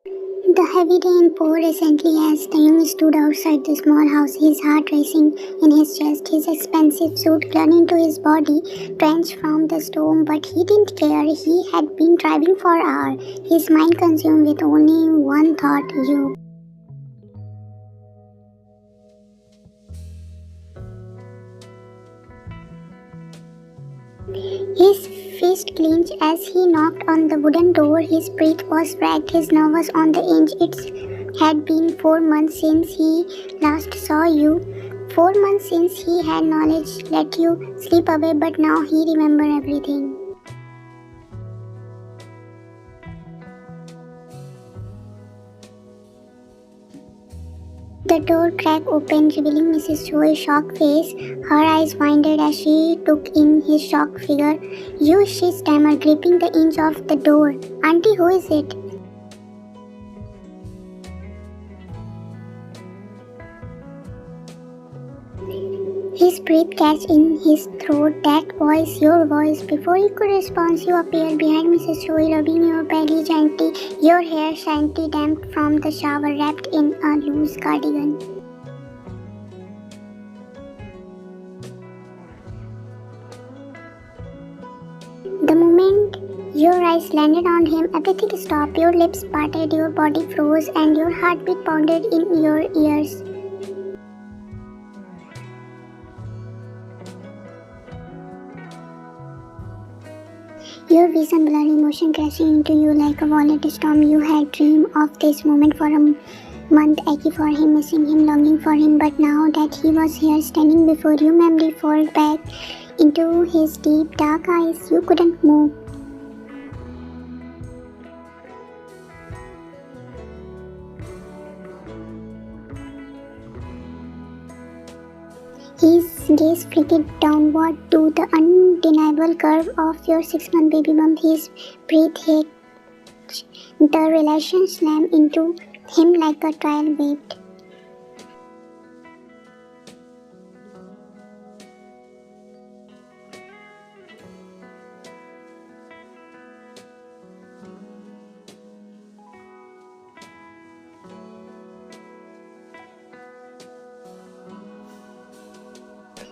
The heavy rain poured recently as Taehyung stood outside the small house, his heart racing in his chest, his expensive suit clung to his body, drenched from the storm, but he didn't care. He had been driving for hours, his mind consumed with only one thought, you. His fist clenched as he knocked on the wooden door. His breath was ragged, his nerve was on the edge. It had been 4 months since he last saw you. 4 months since he had knowledge let you slip away, but now he remembered everything. The door cracked open, revealing Mrs. Choi's shocked face. Her eyes widened as she took in his shocked figure. You, she stammered, gripping the inch of the door. Auntie, who is it? His breath catch in his throat. That voice, your voice. Before he could respond, you appeared behind Mrs. Choi, rubbing your belly gently, your hair slightly damp from the shower, wrapped in a loose cardigan. The moment your eyes landed on him, everything stopped. Your lips parted, your body froze, and your heartbeat pounded in your ears. Your vision blurred, emotion crashing into you like a violent storm. You had dreamed of this moment for a month, aching for him, missing him, longing for him. But now that he was here, standing before you, memory poured back into his deep, dark eyes. You couldn't move. His gaze flickered downward to the undeniable curve of your 6-month baby bump. His breath hit the relation slammed into him like a trial weight.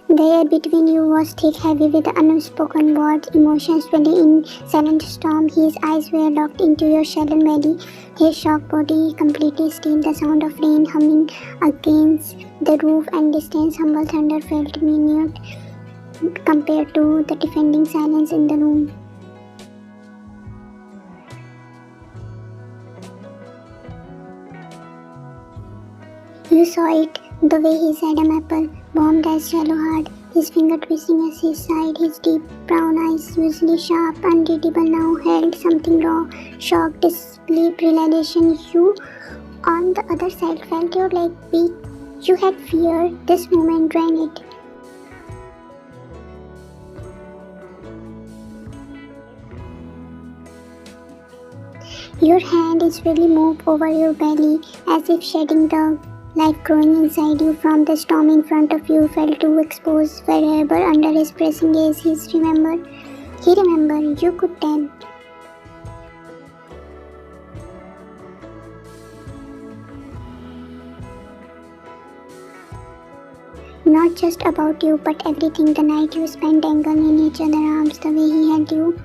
The air between you was thick, heavy with unspoken words, emotions swelling in silent storm. His eyes were locked into your shallow belly, his shocked body completely still. The sound of rain humming against the roof and distant humble thunder felt minute compared to the defending silence in the room. You saw it, the way his Adam apple bombed as shallow heart, his finger twisting as he sighed, his deep brown eyes, usually sharp, unreadable, now held something raw, shock, disbelief, realization. You, on the other side, felt your leg weak. You had fear. This moment drained it. Your hand is really moved over your belly, as if shedding the life growing inside you from the storm in front of you. Felt too exposed, wherever under his pressing gaze. He remembered, you could tell. Not just about you, but everything. The night you spent tangled in each other's arms, the way he held you,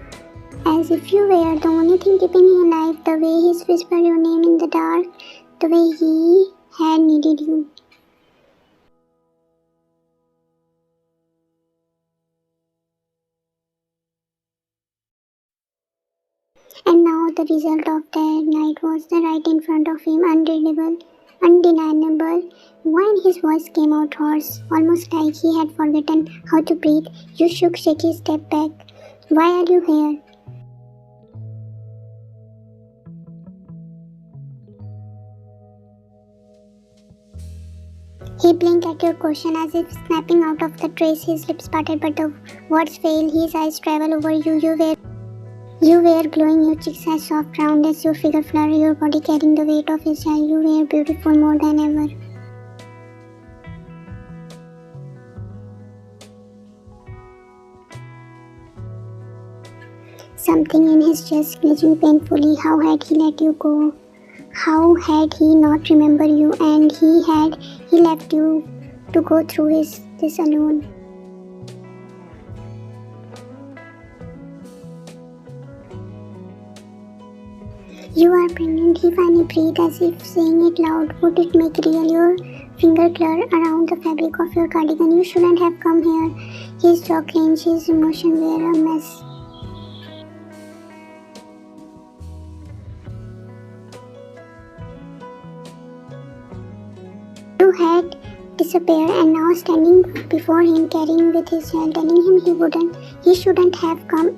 as if you were the only thing keeping you alive, the way he whispered your name in the dark, the way he had needed you. And now the result of that night was right in front of him, unreadable, undeniable. When his voice came out hoarse, almost like he had forgotten how to breathe, you shook, shaky, step back. Why are you here? He blinked at your question as if snapping out of the trace. His lips parted, but the words failed. His eyes traveled over you. You were glowing, your cheeks as soft round as your figure fluttered, your body carrying the weight of his child. You were beautiful more than ever. Something in his chest glitching painfully. How had he let you go? How had he not remembered you, and he left you to go through this alone? You are pregnant, he finally breathed as if saying it loud. Would it make real? Your finger clawed around the fabric of your cardigan. You shouldn't have come here. His jaw clenched, his emotions were a mess. You had disappeared, and now standing before him, carrying with his child, telling him he shouldn't have come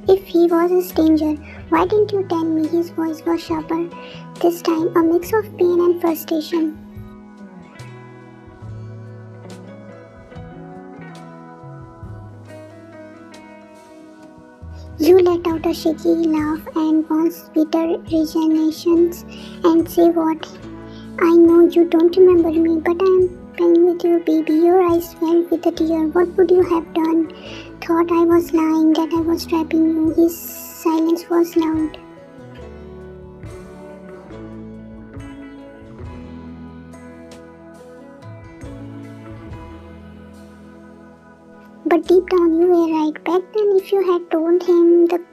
if he was a stranger. Why didn't you tell me? His voice was sharper this time, a mix of pain and frustration. You let out a shaky laugh and once bitter resignations and say, what? I know you don't remember me, but I am playing with your baby. Your eyes filled with a tear. What would you have done? Thought I was lying, that I was trapping you. His silence was loud. But deep down you were right. Back then, if you had told him the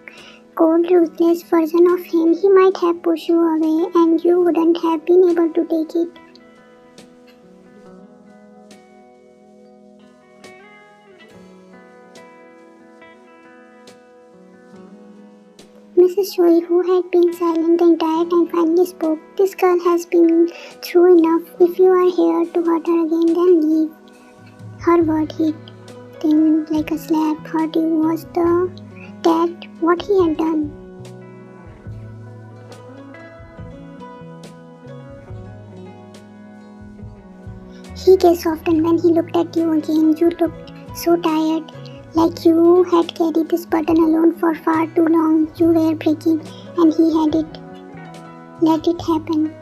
cold, ruthless version of him, he might have pushed you away and you wouldn't have been able to take it. Mrs. Choi, who had been silent the entire time, finally spoke. This girl has been through enough. If you are here to hurt her again, then leave. Her word hit him like a slap. Hurt you was what he had done. He gazed often when he looked at you again. You looked so tired, like you had carried this burden alone for far too long. You were breaking, and he had let it happen.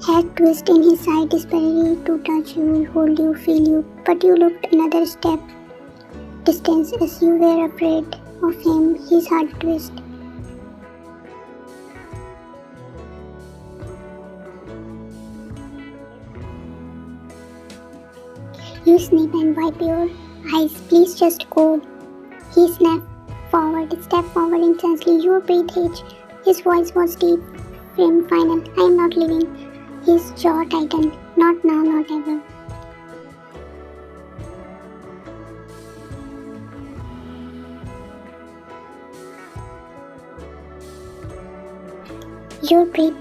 Had twist in his side, desperately to touch you, hold you, feel you, but you looked another step distance as you were afraid of him, his heart twist. You snip and wipe your eyes. Please just go. He stepped forward intensely. Your breath hitched. His voice was deep, firm, final. I am not leaving. His jaw tightened. Not now, not ever. Your breath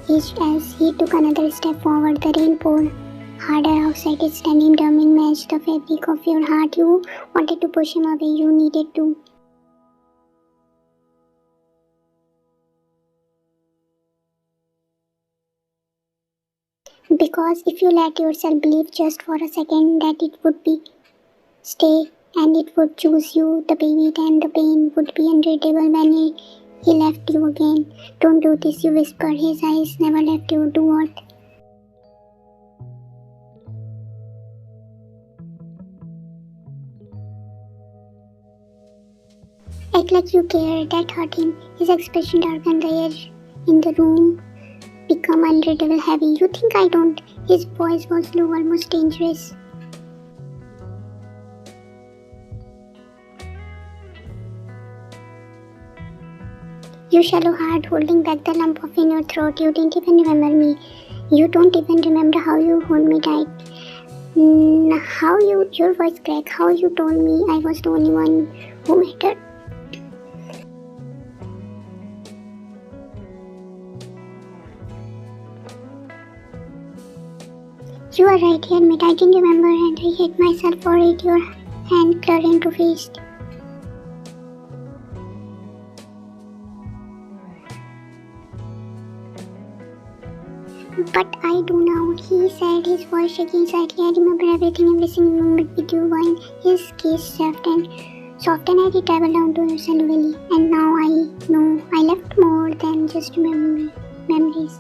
hitched as he took another step forward. The rain poured harder outside, its standing drumming matched the fabric of your heart. You wanted to push him away. You needed to. Because if you let yourself believe just for a second that it would stay and it would choose you, the baby, then the pain would be unreadable when he left you again. Don't do this, you whispered. His eyes never left you. Do what? Act like you care. That hurt him. His expression darkened, the air in the room become unreadable heavy. You think I don't? His voice was low, almost dangerous. You shallow heart, holding back the lump of in your throat. You didn't even remember me. You don't even remember how you hold me tight. Your voice cracked. How you told me I was the only one who mattered. You are right, he admitted. I didn't remember and I hate myself for it. Your hand clawed into fist. But I do now, he said, his voice shaking slightly. I remember everything, every single moment with you. Wine. His gaze softened as he traveled down to your cellularly. And now I know I left more than just memories.